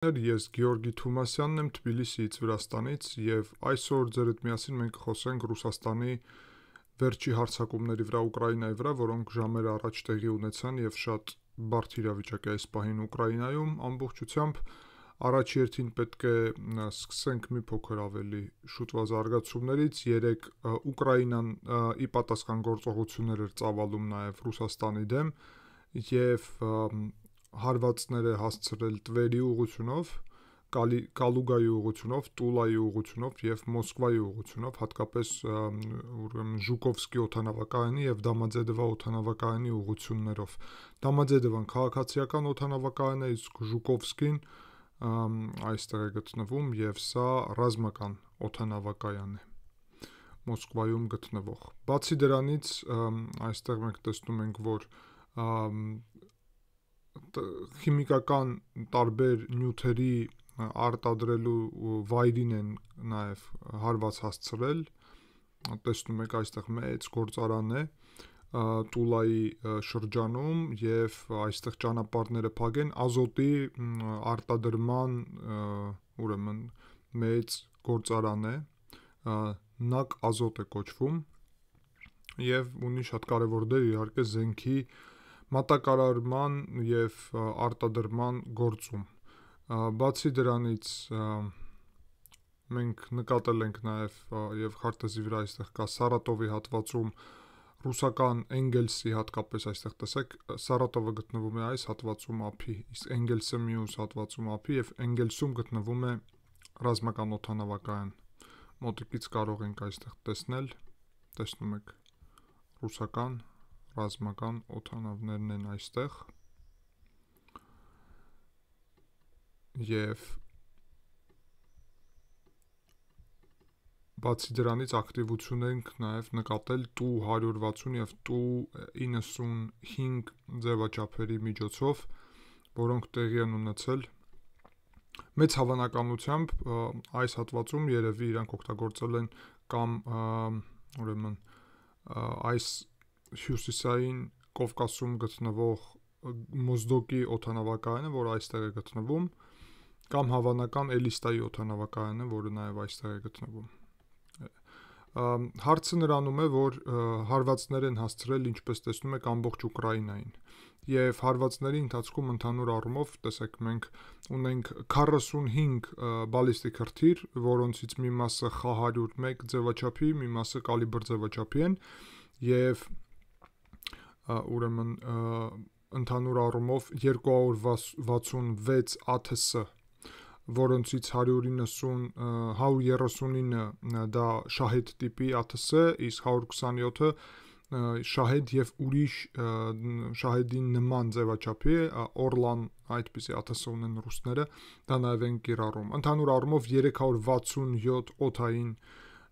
Ես Գեորգի Թումասյանն եմ Թբիլիսիից Վրաստանից եւ այսօր ձեր հետ միասին մենք կխոսենք Ռուսաստանի վերջի հարձակումների վրա Ուկրաինայի վրա, որոնք ժամեր առաջ տեղի ունեցան եւ շատ բարդ իրավիճակ է այս պահին Ուկրաինայում ամբողջությամբ առաջ երթին պետք է սկսենք մի փոքր ավելի շուտվա զարգացումներից երեք Ուկրաինան ի պատասխան գործողություններ էր ծավալում նաեւ Ռուսաստանի դեմ եւ հարվածներ է հասցրել Տվերի ուղղությունով, Կալուգայի ուղղությունով, Տուլայի ուղղությունով եւ Մոսկվայի ուղղությունով, հատկապես Ժուկովսկի օդանավակայանի եւ Դամաձեդովա օդանավակայանի ուղղություններով։ Դամաձեդովան քաղաքացիական օդանավակայան է, իսկ Ժուկովսկին այստեղ է գտնվում եւ սա ռազմական օդանավակայան է Մոսկվայում գտնվող։ Բացի դրանից, այստեղ մենք տեսնում ենք, որ քիմիկական տարբեր նյութերի արտադրելու վայրին են նաև հարված հասցրել, տեսնում եք այստեղ մեծ գործարան է Տուլայի շրջանում եւ այստեղ ճանապարհները փակ են ազոտի արտադրման ուրեմն մեծ գործարան է NAK ազոտ է կոչվում եւ ունի շատ կարեւոր դեր իհարկե զենքի մատակարարման եւ արտադրման գործում։ Բացի դրանից մենք նկատել ենք նաեւ եւ քարտեզի վրա այստեղ կա Սարատովի հատվածում ռուսական Էնգելսի հատկապես այստեղ տեսեք Սարատովը գտնվում է այս հատվածում ափի, իսկ Էնգելսը մյուս հատվածում ափի եւ Էնգելսում գտնվում է ռազմական օդանավակայան։ Մոտիկից կարող ենք այստեղ տեսնել, տեսնում եք ռուսական ռազմական օդանավներն են այստեղ եւ բացի դրանից ակտիվություն ենք նաեւ նկատել Տու 160 եւ Տու 95 ձևաչափերի միջոցով, որոնք տեղի են ունեցել մեծ հավանականությամբ այս հատվածում երևի իրանք օգտագործել են կամ ուրեմն այս հյուսիսային Կովկասում գտնվող Մոզդոկի օդանավակայանը, որը այստեղ է գտնվում, կամ հավանական Էլիստայի օդանավակայանը, որը նաև այստեղ է գտնվում։ Հարցը նրանում է, որ հարվածներ են հասցրել, ինչպես տեսնում եք, ամբողջ Ուկրաինային։ Եվ հարվածների ընթացքում ընդհանուր առումով, տեսեք, մենք ունենք 45 բալիստիկ հրթիռ, որոնցից մի մասը Խ101 ձևաչափի, մի մասը կալիբր ձևաչափի են, եւ ուրեմն ընդհանուր առումով 266 ԱԹՍ, որոնցից 139 դա շահեդ տիպի ԱԹՍ, իսկ 127-ը շահեդ եւ ուրիշ շահեդին նման ձևաչափի Օրլան այդպիսի ԱԹՍ ունեն ռուսները, դա նաեւ են կիրառում։ Ընդհանուր առումով 367 օդային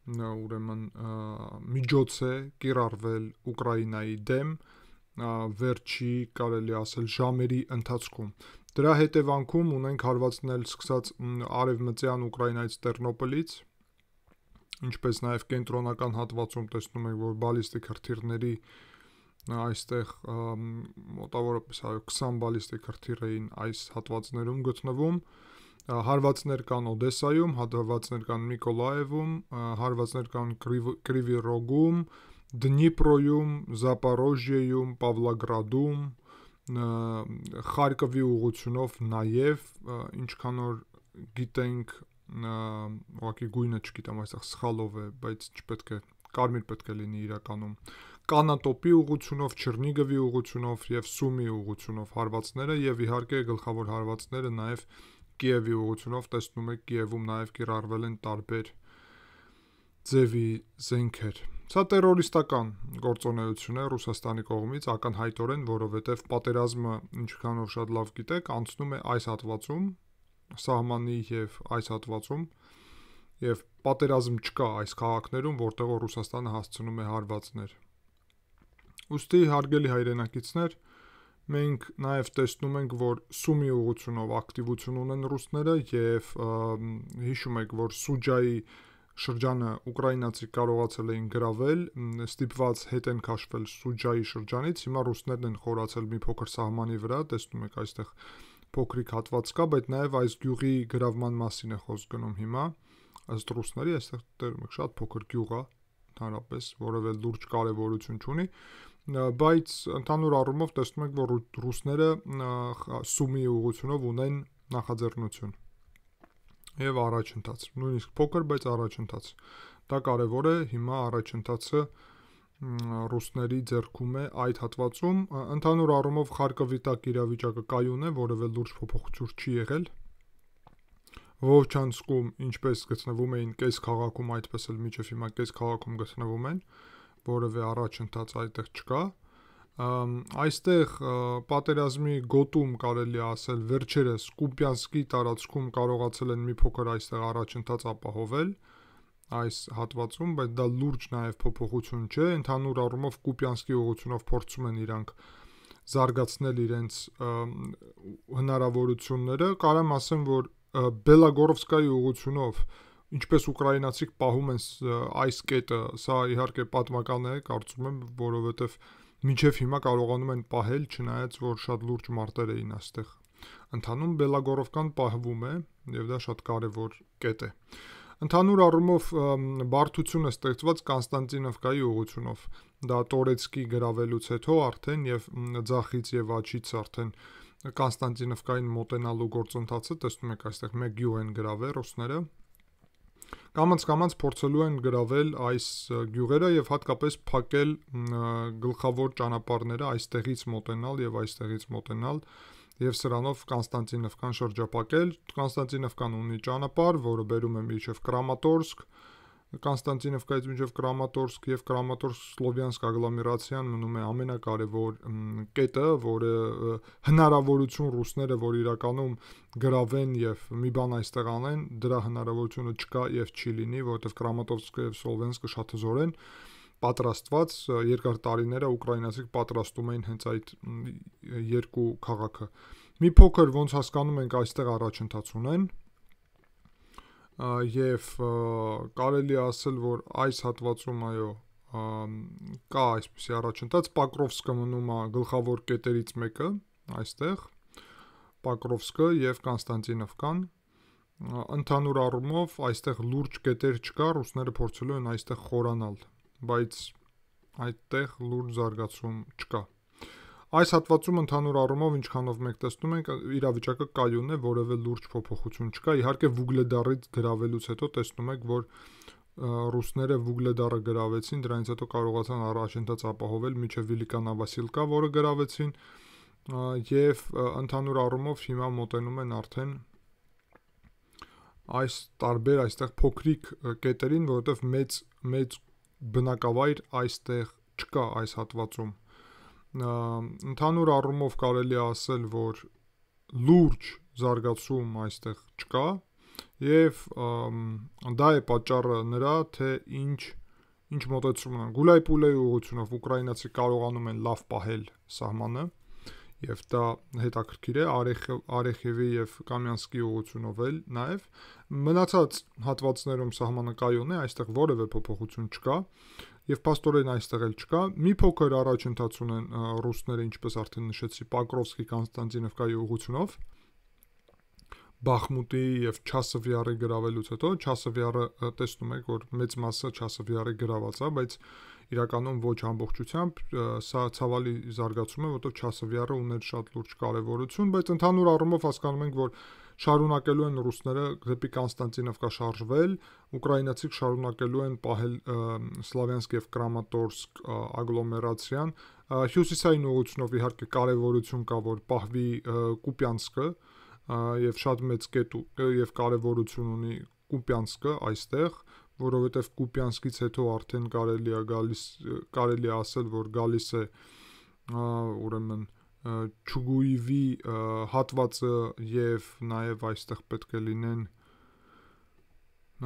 ուրեմն միջոց է կիրառվել Ուկրաինայի դեմ վերջի կարելի ասել ժամերի ընթացքում։ Դրա հետևանքում ունենք հարվածներ սկսած արևմտյան Ուկրաինայից Տերնոպոլից, ինչպես նաև կենտրոնական հատվածում տեսնում եք, որ բալիստիկ հրթիռների այստեղ մոտավորապես 20 բալիստիկ հրթիռ էին այս հատվածներում գտնվում, հարվածներ կան Օդեսայում, հարվածներ կան Միկոլաևում, հարվածներ կան Կրիվի Ռոգում, Դնիպրոյում, Զապորոժիեում, Պավլոգրադում, Խարկովի ուղղությունով նաև, ինչքան որ գիտենք, ուղղակի գույնը չգիտեմ, այստեղ սխալով է, բայց չպետք է, կարմիր պետք է լինի իրականում, Կանատոպի ուղղությունով, Չեռնիգովի ուղղությունով եւ Սումի ուղղությունով հարվածները եւ իհարկե գլխավոր հարվածները նաև Կիևի ուղղությունով, տեսնում եք Կիևում նաև կիրառվել են տարբեր ձևի զենքեր։ Սա տերորիստական գործունեություն է Ռուսաստանի կողմից ակնհայտորեն, որովհետև պատերազմը, ինչքանով շատ լավ գիտեք, անցնում է այս հատվածում, սահմանի եւ այս հատվածում, եւ պատերազմ չկա այս քաղաքներում, որտեղ Ռուսաստանը հասցնում է հարվածներ։ Ուստի հարգելի հայրենակիցներ, մենք նաև տեսնում ենք, որ Սումի ուղղությունով ակտիվություն ունեն ռուսները եւ հիշում եք, որ Սուջայի շրջանը ուկրաինացի կարողացել էին գրավել, ստիպված հետ են քաշվել Սուջայի շրջանից, հիմա ռուսներն են խորացել մի փոքր սահմանի վրա, տեսնում եք այստեղ փոքրիկ հատված կա, բայց նաև այս գյուղի գրավման մասին է խոսք գնում հիմա, ըստ ռուսների, այստեղ դերում եք շատ փոքր գյուղ է, ընդհանրապես, որևէ լուրջ կարևորություն չունի, բայց ընդհանուր առումով տեսնում եք, որ ռուսները Սումի ուղղությունով ունեն նախաձեռնություն եւ առաջընթաց, նույնիսկ փոքր, բայց առաջընթաց։ Դա կարևոր է, հիմա առաջընթացը ռուսների ձեռքում է այդ հատվածում, ընդհանուր առումով Խարկովի տակ իրավիճակը կայուն է, որևէ լուրջ փոփոխություն չի եղել։ Վովչանսկում ինչպես գտնվում էին կես քաղաքում, այդպես էլ մինչև հիմա կես քաղաքում գտնվում են, որևէ առաջընթաց այդտեղ չկա։ Այստեղ պատերազմի գոտում կարելի ասել վերջերս Կուպյանսկի տարածքում կարողացել են մի փոքր այստեղ առաջընթաց ապահովել այս հատվածում, բայց դա լուրջ նաև փոփոխություն չէ, ընդհանուր առումով Կուպյանսկի ուղղությունով փորձում են իրանք զարգացնել իրենց հնարավորությունները, կարամ ասեմ, որ Բելագորովսկայի ուղղությունով ինչպես ուկրաինացիք պահում են այս կետը, սա իհարկե պատմական է, կարծում եմ, որովհետև մինչև հիմա կարողանում են պահել, չնայած որ շատ լուրջ մարտեր էին այստեղ ընթանում, Բելագորովկան պահվում է եւ դա շատ կարեւոր կետ է։ Ընդհանուր առումով բարդություն է ստեղծված Կոնստանտինովկայի ուղղությունով, դա Տորեցկի գրավելուց հետո արդեն եւ Ձախից եւ Աչից արդեն Կոնստանտինովկային մոտենալու գործընթացը, տեսնում եք այստեղ մեկ գյուղ են գրավել ռուսները, կամաց փորձելու են գրավել այս գյուղերը եւ հատկապես փակել գլխավոր ճանապարհները այստեղից մոտենալ եւ այստեղից մոտենալ եւ սրանով Կոնստանտինովկան շրջապակել։ Կոնստանտինովկան ունի ճանապարհ, որը բերում է մինչև Կրամատորսկ, Կոնստանտինովկայից մինչև Կրամատորսկ եւ Կրամատորսկ-Սլովյանսկ ագլոմերացիան մնում է ամենակարևոր կետը, որը հնարավորություն ռուսները, որ իրականում գրավեն եւ մի բան այստեղ անեն, դրա հնարավորությունը չկա եւ չի լինի, որովհետեւ Կրամատորսկը եւ Սլովյանսկը շատ հզոր են պատրաստված, երկար տարիները ուկրաինացիք պատրաստում էին հենց այդ երկու քաղաքը։ Մի փոքր ոնց հասկանում ենք այստեղ առաջընթաց ունեն եւ կարելի ասել, որ այս հատվածում այո կա այսպիսի առաջընթաց, Պակրովսկը մնում է գլխավոր կետերից մեկը, այստեղ Պակրովսկը եւ Կոնստանտինովկան, ընդհանուր առումով այստեղ լուրջ կետեր չկա, ռուսները փորձելու են այստեղ խորանալ, բայց այդտեղ լուրջ զարգացում չկա։ Այս հատվածում ընդհանուր առումով ինչքանով մենք տեսնում ենք, իրավիճակը կայուն է, որևէ լուրջ փոփոխություն չկա։ Իհարկե Վուգլեդարից գրավելուց հետո տեսնում եք, որ ռուսները Վուգլեդարը գրավեցին, դրանից հետո կարողացան առաջընթաց ապահովել մինչև Վիլիկա-Նովասիլկա, որը գրավեցին, եւ ընդհանուր առումով հիմա մոտենում են արդեն այս տարբեր այստեղ փոքրիկ կետերին, որովհետեւ մեծ բնակավայր այստեղ չկա այս հատվածում։ Ընդհանուր առումով կարելի ասել, որ լուրջ զարգացում այստեղ չկա եւ դա է պատճառը նրա, թե ինչ մոտեցում ունեն։ Գուլայ-Պուլեի ուղղությունով ուկրաինացի կարողանում են լավ պահել սահմանը եւ դա հետաքրքիր է Արեխևի եւ Կամյանսկի ուղղությունով էլ նաեւ մնացած հատվածներում սահմանը կայուն է, այստեղ որևէ փոփոխություն չկա եւ փաստորեն այստեղ էլ չկա։ Մի փոքր առաջընթաց ունեն ռուսները, ինչպես արդեն նշեցի, Պակրովսկի Կոնստանտինովկայի ուղղությունով Բախմուտի եւ Չասովյարի գրավելուց հետո Չասովյարը տեսնում եք, որ մեծ մասը Չասովյարի գրաված է, բայց իրականում ոչ ամբողջությամբ, սա ցավալի զարգացում է, որովհետեւ Չասովյարը ուներ շատ լուրջ կարեւորություն, բայց ընդհանուր առումով հասկանում ենք, որ շարունակելու են ռուսները դեպի Կոնստանտինովկա շարժվել, ուկրաինացիք շարունակելու են պահել Սլավյանսկ եւ Կրամատորսկ ագլոմերացիան, հյուսիսային ուղղությունով իհարկե կարեւորություն կա, որ պահվի Կուպյանսկը եւ շատ մեծ կետ եւ կարեւորություն ունի Կուպյանսկը այստեղ, որովհետեւ Կուպյանսկից հետո արդեն կարելի է ասել, որ գալիս է ուրեմն Չուգուիվի հատվածը եւ նաեւ այստեղ պետք է լինեն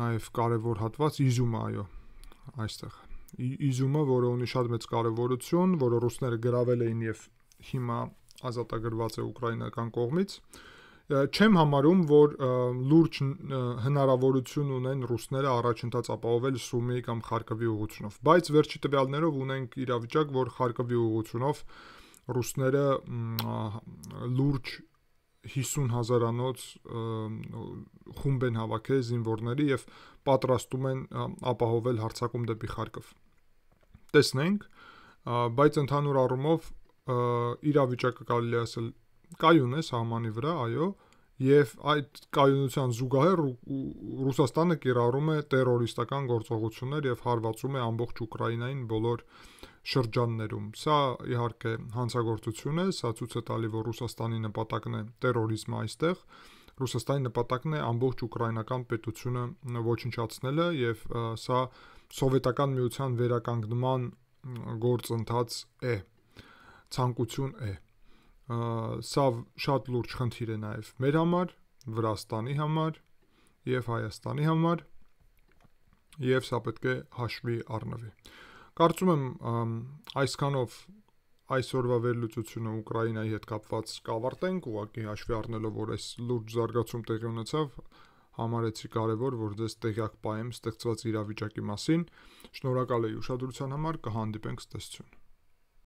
նաեւ կարեւոր հատված Իզյումը, այո, այստեղ Իզյումը, որը ունի շատ մեծ կարեւորություն, որը ռուսները գրավել էին եւ հիմա ազատագրված է ուկրաինական կողմից։ Չեմ համարում, որ լուրջ հնարավորություն ունեն ռուսները առաջընթաց ապահովել Սումի կամ Խարկովի ուղղությունով, բայց վերջի տվյալներով ունենք իրավիճակ, որ Խարկովի ուղղությունով ռուսները լուրջ 50,000-անոց խումբ են հավաքել զինվորների եւ պատրաստում են ապահովել հարձակում դեպի Խարկով։ Տեսնենք, բայց ընդհանուր առումով իրավիճակը կարելի ասել կայուն է սահմանի վրա, այո, եւ այդ կայունության զուգահեռ Ռուսաստանը կիրառում է տերորիստական գործողություններ եւ հարվածում է ամբողջ Ուկրաինային բոլոր շրջաններում։ Սա իհարկե հանցագործություն է, սա ցույց է տալի, որ Ռուսաստանի նպատակն է տերորիզմը այստեղ, Ռուսաստանի նպատակն է ամբողջ ուկրաինական պետությունը ոչնչացնելը եւ սա սովետական միության վերականգնման գործընթաց է, ցանկություն է։ Սա շատ լուրջ խնդիր է նաև մեր համար, Վրաստանի համար եւ Հայաստանի համար, եւ սա պետք է հաշվի առնվի։ Կարծում եմ այսքանով այսօրվա վերլուծությունը Ուկրաինայի հետ կապված կավարտենք, ուղղակի հաշվի առնելով, որ այս լուրջ զարգացում տեղի ունեցավ, համարեցի կարևոր, որ ձեզ տեղյակ պահեմ ստեղծված իրավիճակի մասին։ Շնորհակալ եմ ուշադրության համար, կհանդիպենք, ցտեսություն։